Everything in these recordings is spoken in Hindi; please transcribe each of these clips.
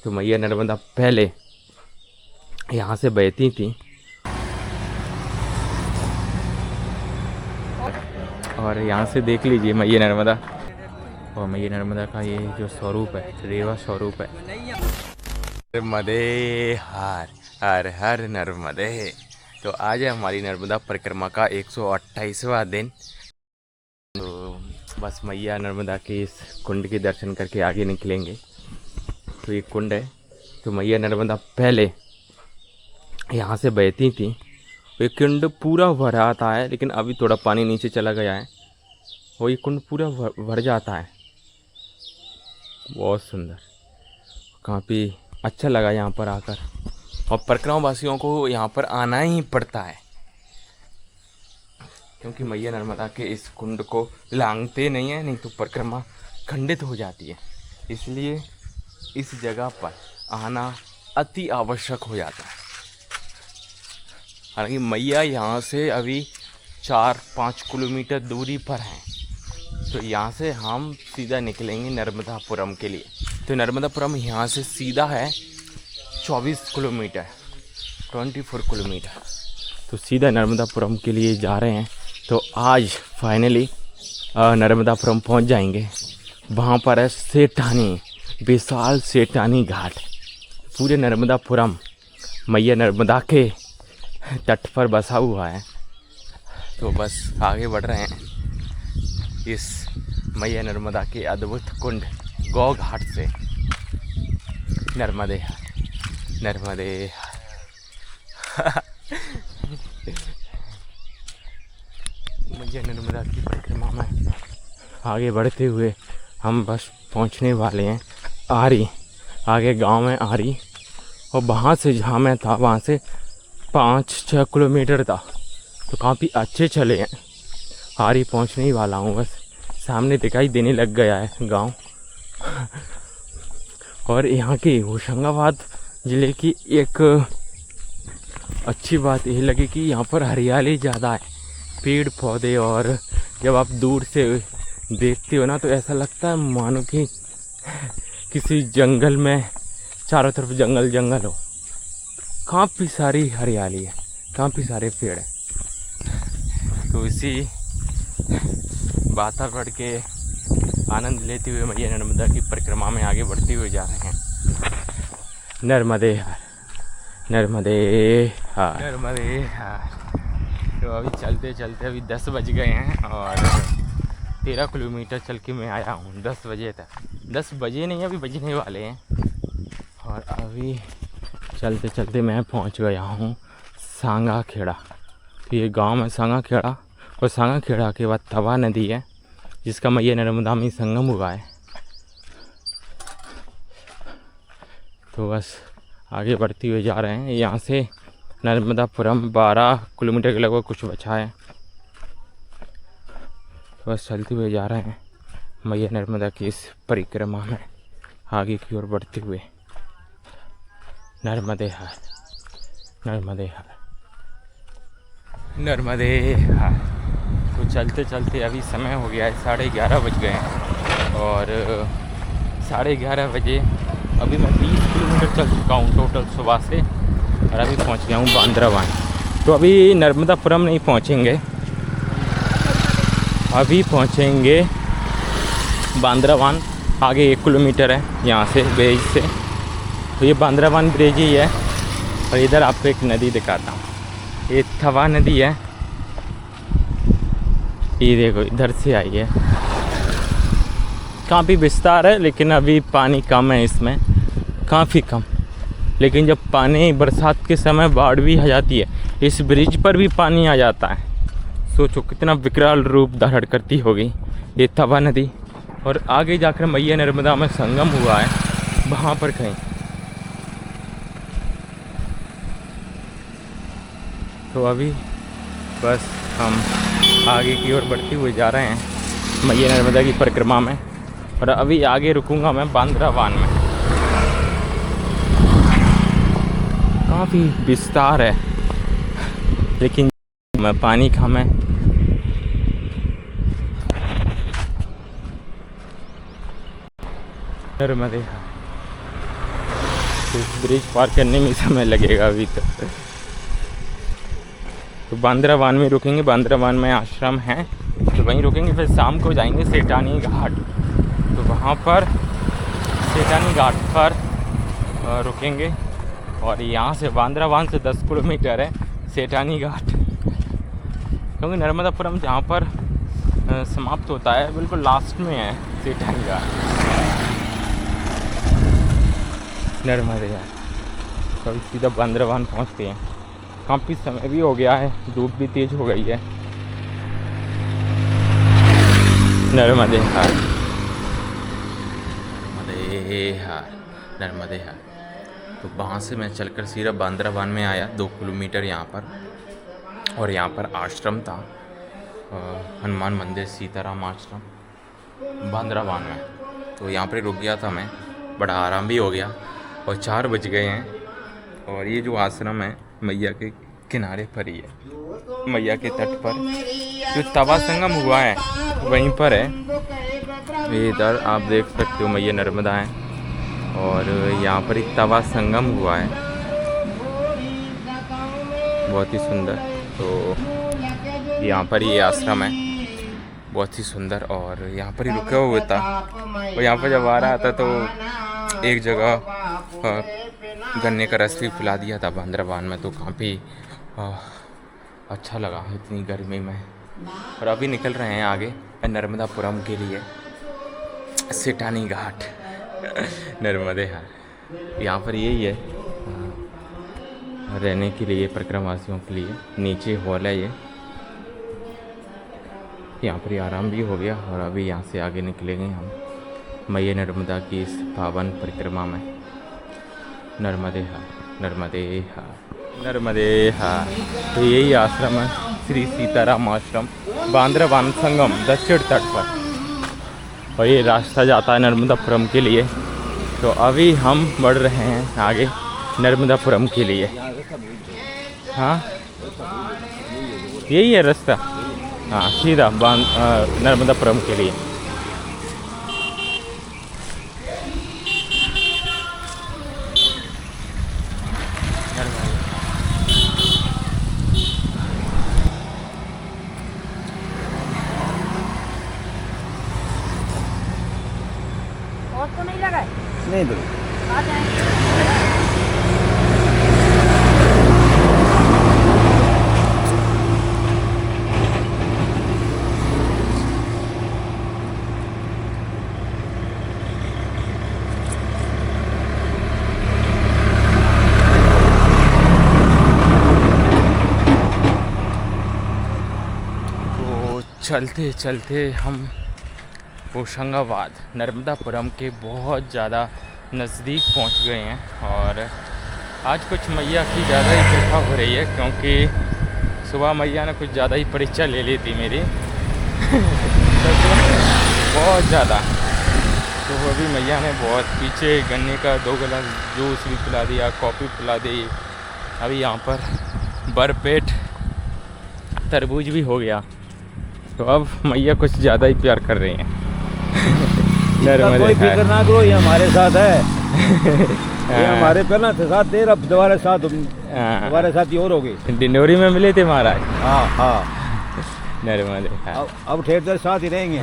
तो मैया नर्मदा पहले यहाँ से बहती थी और यहाँ से देख लीजिए मैया नर्मदा। और मैया नर्मदा का ये जो स्वरूप है, रेवा स्वरूप है। नर्मदे हर हर हर नर्मदे। तो आज है हमारी नर्मदा परिक्रमा का 128वां दिन। तो बस मैया नर्मदा के इस कुंड के दर्शन करके आगे निकलेंगे। तो ये कुंड है। तो मैया नर्मदा पहले यहाँ से बहती थी। ये कुंड पूरा भरा आता है, लेकिन अभी थोड़ा पानी नीचे चला गया है। वो ये कुंड पूरा भर जाता है। बहुत सुंदर, काफ़ी अच्छा लगा यहाँ पर आकर। और परिक्रमा वासियों को यहाँ पर आना ही पड़ता है, क्योंकि मैया नर्मदा के इस कुंड को लांघते नहीं है, नहीं तो परिक्रमा खंडित हो जाती है। इसलिए इस जगह पर आना अति आवश्यक हो जाता है। हालांकि मैया यहाँ से अभी 4-5 किलोमीटर दूरी पर हैं। तो यहाँ से हम सीधा निकलेंगे नर्मदापुरम के लिए। तो नर्मदापुरम यहाँ से सीधा है 24 किलोमीटर, 24 किलोमीटर। तो सीधा नर्मदापुरम के लिए जा रहे हैं। तो आज फाइनली नर्मदापुरम पहुँच जाएंगे। वहाँ पर है सेठानी, विशाल सेठानी घाट। पूरे नर्मदापुरम मैया नर्मदा के तट पर बसा हुआ है। तो बस आगे बढ़ रहे हैं इस मैया नर्मदा के अद्भुत कुंड गौ घाट से। नर्मदे नर्मदे। मैया नर्मदा की परिक्रमा में आगे बढ़ते हुए हम बस पहुंचने वाले हैं आरी। आगे गांव में आरी, और वहाँ से जहाँ मैं था वहाँ से 5-6 किलोमीटर था। तो काफ़ी अच्छे चले हैं। आरी पहुँचने ही वाला हूँ, बस सामने दिखाई देने लग गया है गांव। और यहाँ की होशंगाबाद ज़िले की एक अच्छी बात यह लगी कि यहाँ पर हरियाली ज़्यादा है, पेड़ पौधे। और जब आप दूर से देखते हो ना, तो ऐसा लगता है मानो कि किसी जंगल में चारों तरफ जंगल जंगल हो। काफ़ी सारी हरियाली है, काफ़ी सारे पेड़ हैं। तो इसी वातावरण के आनंद लेते हुए मैया नर्मदा की परिक्रमा में आगे बढ़ते हुए जा रहे हैं। नर्मदे हर नर्मदे हर नर्मदे हर। तो अभी चलते चलते अभी 10 बज गए हैं और 13 किलोमीटर चल के मैं आया हूँ 10 बजे तक। 10 बजे नहीं, अभी बजने वाले हैं। और अभी चलते चलते मैं पहुंच गया हूं सांगा खेड़ा। तो ये गांव है सांगा खेड़ा, और सांगा खेड़ा के बाद तवा नदी है, जिसका मैया नर्मदा में संगम हुआ है। तो बस आगे बढ़ते हुए जा रहे हैं। यहाँ से नर्मदापुरम 12 किलोमीटर के लगभग कुछ बचा है। तो बस चलते हुए जा रहे हैं मैया नर्मदा की इस परिक्रमा में आगे की ओर बढ़ते हुए। नर्मदे हर नर्मदे हर नर्मदे हर। तो चलते चलते अभी समय हो गया है 11:30 बज गए हैं। और 11:30 बजे अभी मैं 20 किलोमीटर चल चुका हूँ टोटल सुबह से। और अभी पहुँच गया हूँ बांद्रावन। तो अभी नर्मदापुरम नहीं पहुँचेंगे, अभी पहुँचेंगे बांद्रावन। आगे 1 किलोमीटर है यहाँ से ब्रिज से। तो ये बांद्रावन ब्रिज ही है। और इधर आपको एक नदी दिखाता हूँ, ये तवा नदी है। ये देखो इधर से आई है। काफ़ी विस्तार है, लेकिन अभी पानी कम है इसमें, काफ़ी कम। लेकिन जब पानी बरसात के समय बाढ़ भी आ जाती है, इस ब्रिज पर भी पानी आ जाता है। सोचो कितना विकराल रूप धारण करती होगी ये तवा नदी। और आगे जाकर मैया नर्मदा में संगम हुआ है, वहाँ पर कहीं। तो अभी बस हम आगे की ओर बढ़ते हुए जा रहे हैं मैया नर्मदा की परिक्रमा में। और अभी आगे रुकूंगा मैं बांद्रावन में। काफ़ी विस्तार है, लेकिन मैं पानी कम है। नर्मदे तो ब्रिज पार करने में समय लगेगा अभी तो बांद्रावान में रुकेंगे। बांद्रावान में आश्रम है तो वहीं रुकेंगे, फिर शाम को जाएंगे सेठानी घाट। तो वहाँ पर सेठानी घाट पर रुकेंगे और यहाँ से बांद्रावान से 10 किलोमीटर है सेठानी घाट, क्योंकि नर्मदापुरम जहाँ पर समाप्त होता है बिल्कुल लास्ट में है सेठानी घाट नर्मदे घाट। तो अभी सीधा बांद्रावान पहुँचते हैं। काफ़ी समय भी हो गया है, धूप भी तेज़ हो गई है। नर्मदे हार, नर्मदे हार। तो वहाँ से मैं चलकर सीधा बांद्रावान में आया, 2 किलोमीटर यहाँ पर। और यहाँ पर आश्रम था, हनुमान मंदिर सीताराम आश्रम बांद्रावान में। तो यहाँ पर रुक गया था मैं, बड़ा आराम भी हो गया। और 4 बज गए हैं और ये जो आश्रम है मैया के किनारे पर ही है, मैया के तट पर जो तवा संगम हुआ है वहीं पर है। ये इधर आप देख सकते हो मैया नर्मदा है और यहाँ पर एक तवा संगम हुआ है, बहुत ही सुंदर। तो यहाँ पर ये आश्रम है, बहुत ही सुंदर। और यहाँ पर ही रुका हुआ था और यहाँ पर जब आ रहा था तो एक जगह गन्ने का रस भी पिला दिया था बांद्रावान में, तो काफ़ी अच्छा लगा इतनी गर्मी में। और अभी निकल रहे हैं आगे नर्मदापुरम के लिए, सेठानी घाट नर्मदे हाट। यहाँ पर यही है रहने के लिए परिक्रमावासियों के लिए, नीचे हॉल है ये। यहाँ पर आराम भी हो गया और अभी यहाँ से आगे निकलेंगे हम मैया नर्मदा की इस पावन परिक्रमा में। नर्मदे हार, नर्मदे हार, नर्मदे हार। तो यही आश्रम है श्री सीताराम आश्रम, बांद्रावान संगम दक्षिण तट पर। और ये रास्ता जाता है नर्मदापुरम के लिए। तो अभी हम बढ़ रहे हैं आगे नर्मदापुरम के लिए। हाँ यही है रास्ता, हाँ सीधा नर्मदापुरम के लिए। और तो नहीं लगा है? नहीं दो आ जाएंगे। चलते चलते हम होशंगाबाद नर्मदापुरम के बहुत ज़्यादा नज़दीक पहुंच गए हैं। और आज कुछ मैया की ज़्यादा ही कृपा हो रही है, क्योंकि सुबह मैया ने कुछ ज़्यादा ही परीक्षा ले ली थी मेरी बहुत ज़्यादा। तो वो भी मैया ने बहुत पीछे गन्ने का 2 गिलास जूस भी पिला दिया, कॉफ़ी पिला दी। अभी यहाँ पर भरपेट तरबूज भी हो गया। तो अब मैया कुछ ज़्यादा ही प्यार कर रही हैं। कोई फिक्र ना करो, ये हमारे साथ है ये हमारे पहला साथ दे, अब दोबारा साथ हमारे साथ ही और हो गई। डिंडोरी में मिले थे महाराज। हाँ हाँ नर्मदे अब ठेठते साथ ही रहेंगे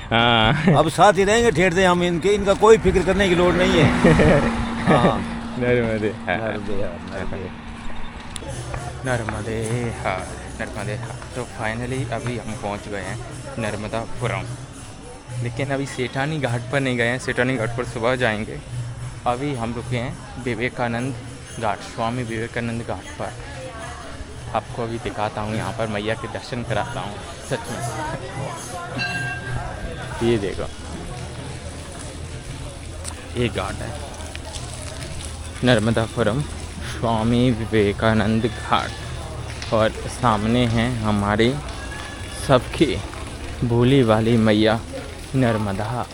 हाँ अब साथ ही रहेंगे ठेठते हम, इनका कोई फिक्र करने की लोड़ नहीं है। हाँ नर्मदे नर्मदे नर्मदे हार। तो फाइनली अभी हम पहुंच गए हैं नर्मदापुरम, लेकिन अभी सेठानी घाट पर नहीं गए हैं। सेठानी घाट पर सुबह जाएंगे। अभी हम रुके हैं विवेकानंद घाट, स्वामी विवेकानंद घाट पर। आपको अभी दिखाता हूँ, यहाँ पर मैया के दर्शन कराता हूँ सच में। ये देखो, ये घाट है नर्मदापुरम स्वामी विवेकानंद घाट। और सामने हैं हमारी सबकी भोली वाली मैया नर्मदा,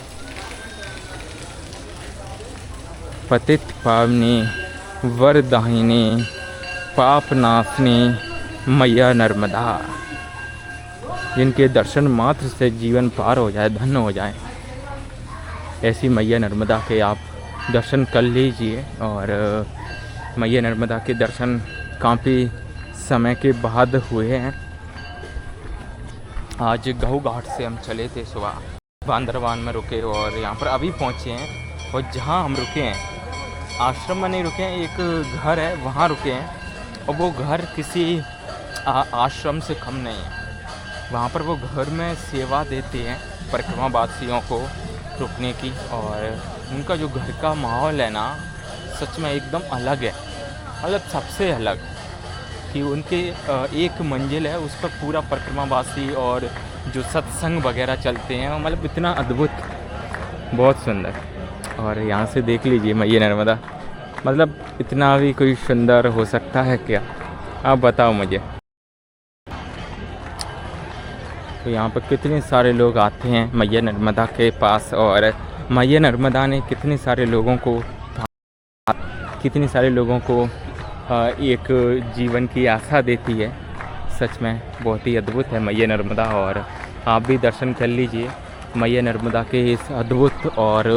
पतित पावनी वरदायिनी पाप नाशनी मैया नर्मदा, जिनके दर्शन मात्र से जीवन पार हो जाए, धन्य हो जाए। ऐसी मैया नर्मदा के आप दर्शन कर लीजिए। और मैया नर्मदा के दर्शन काफ़ी समय के बाद हुए हैं। आज गहू घाट से हम चले थे सुबह, बांदरवान में रुके और यहाँ पर अभी पहुँचे हैं। और जहाँ हम रुके हैं आश्रम में नहीं रुके हैं, एक घर है वहाँ रुके हैं। और वो घर किसी आश्रम से कम नहीं है। वहाँ पर वो घर में सेवा देते हैं परिक्रमावासियों को रुकने की। और उनका जो घर का माहौल है ना, सच में एकदम अलग है, मतलब सबसे अलग। कि उनके एक मंजिल है, उस पर पूरा परिक्रमावासी और जो सत्संग वगैरह चलते हैं, मतलब इतना अद्भुत, बहुत सुंदर। और यहाँ से देख लीजिए मैया नर्मदा, मतलब इतना भी कोई सुंदर हो सकता है क्या, आप बताओ मुझे। तो यहाँ पर कितने सारे लोग आते हैं मैया नर्मदा के पास। और मैया नर्मदा ने कितने सारे लोगों को एक जीवन की आशा देती है। सच में बहुत ही अद्भुत है मैया नर्मदा। और आप भी दर्शन कर लीजिए मैया नर्मदा के इस अद्भुत और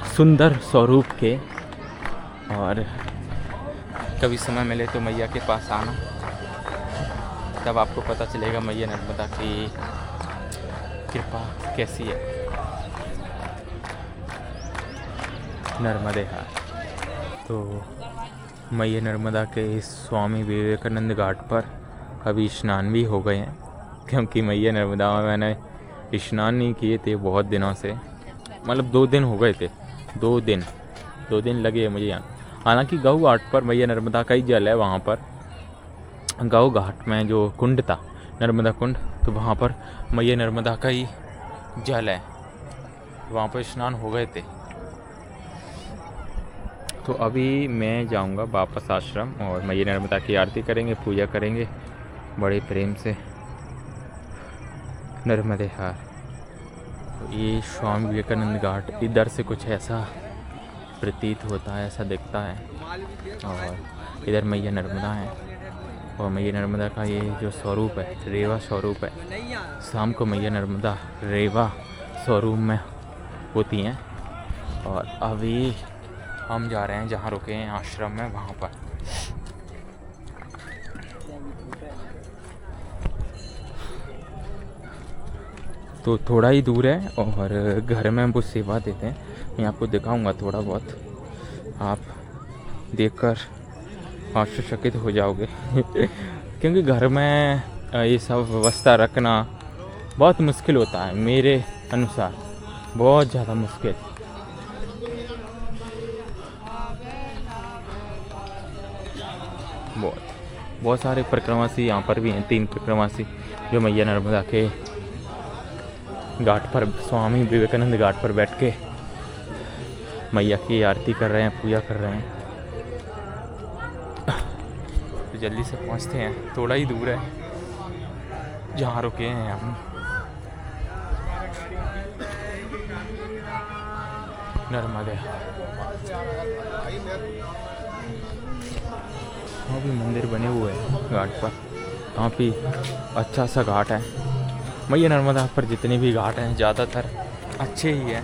सुंदर स्वरूप के। और कभी समय मिले तो मैया के पास आना, तब आपको पता चलेगा मैया नर्मदा की कृपा कैसी है। नर्मदे हार। तो मैया नर्मदा के इस स्वामी विवेकानंद घाट पर अभी स्नान भी हो गए हैं, क्योंकि मैया नर्मदा में मैंने स्नान नहीं किए थे बहुत दिनों से, मतलब 2 दिन हो गए थे। 2 दिन लगे मुझे यहाँ। हालांकि गऊ घाट पर मैया नर्मदा का ही जल है। वहाँ पर गऊ घाट में जो कुंड था, नर्मदा कुंड, तो वहाँ पर मैया नर्मदा का ही जल है, वहाँ पर स्नान हो गए थे। तो अभी मैं जाऊंगा वापस आश्रम और मैया नर्मदा की आरती करेंगे, पूजा करेंगे बड़े प्रेम से। नर्मदे हार। तो ये स्वामी विवेकानंद घाट इधर से कुछ ऐसा प्रतीत होता है, ऐसा दिखता है। और इधर मैया नर्मदा है। और मैया नर्मदा का ये जो स्वरूप है, रेवा स्वरूप है। शाम को मैया नर्मदा रेवा स्वरूप में होती हैं। और अभी हम जा रहे हैं जहाँ रुके हैं आश्रम में, वहाँ पर। तो थोड़ा ही दूर है और घर में वो सेवा देते हैं। मैं आपको दिखाऊंगा थोड़ा बहुत, आप देखकर आश्चर्यचकित हो जाओगे क्योंकि घर में ये सब व्यवस्था रखना बहुत मुश्किल होता है, मेरे अनुसार बहुत ज़्यादा मुश्किल। बहुत सारे परिक्रमावासी यहाँ पर भी हैं। 3 परिक्रमावासी जो मैया नर्मदा के घाट पर, स्वामी विवेकानंद घाट पर बैठ के मैया की आरती कर रहे हैं, पूजा कर रहे हैं। तो जल्दी से पहुँचते हैं, थोड़ा ही दूर है जहाँ रुके हैं हम। नर्मदे वहाँ भी मंदिर बने हुए हैं घाट पर, काफ़ी अच्छा सा घाट है। मैया नर्मदा पर जितने भी घाट हैं ज़्यादातर अच्छे ही हैं।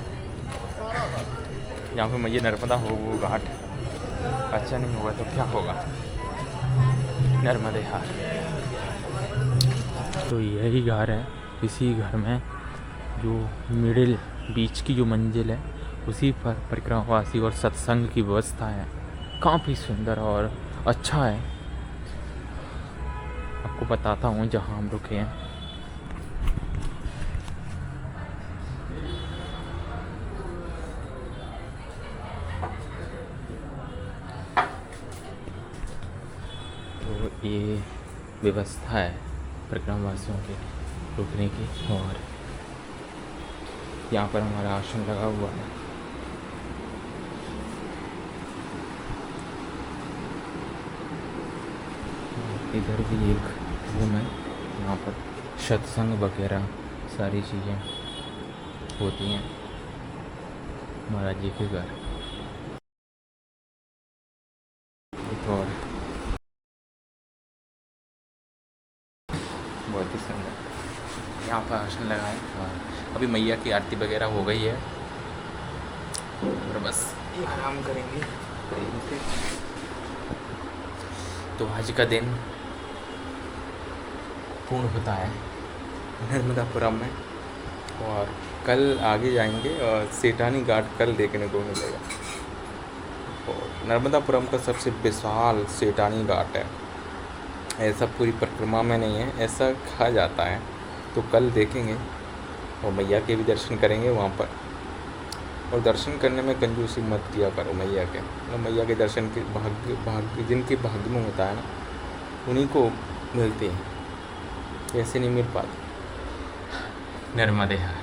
जहाँ पे मैया नर्मदा हो वो घाट अच्छा नहीं होगा तो क्या होगा। नर्मदे हार। तो यही घर है। इसी घर में जो मिडिल बीच की जो मंजिल है, उसी पर परिक्रमावासी और सत्संग की व्यवस्था है। काफ़ी सुंदर और अच्छा है। आपको बताता हूँ जहाँ हम रुके हैं। तो ये व्यवस्था है परिक्रमावासियों के रुकने की। और यहाँ पर हमारा आश्रम लगा हुआ है। इधर भी एक रूम है, यहाँ पर सत्संग वगैरह सारी चीज़ें होती हैं। महाराज जी के घर और बहुत ही सुंदर यहाँ पर आसन लगाए। और अभी मैया की आरती वगैरह हो गई है और बस आराम करेंगे ट्रेन पे। तो आज का दिन पूर्ण होता है नर्मदापुरम में, और कल आगे जाएंगे और सेठानी घाट कल देखने को मिलेगा। और नर्मदापुरम का सबसे विशाल सेठानी घाट है, ऐसा पूरी परिक्रमा में नहीं है, ऐसा कहा जाता है। तो कल देखेंगे और मैया के भी दर्शन करेंगे वहाँ पर। और दर्शन करने में कंजूसी मत किया करो मैया के, मतलब मैया के दर्शन के भाग्य जिनके भाग्य में होता है ना, उन्हीं को मिलते हैं, ऐसे नहीं मिल पाते। नर्मदे हर,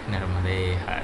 नर्मदे हर।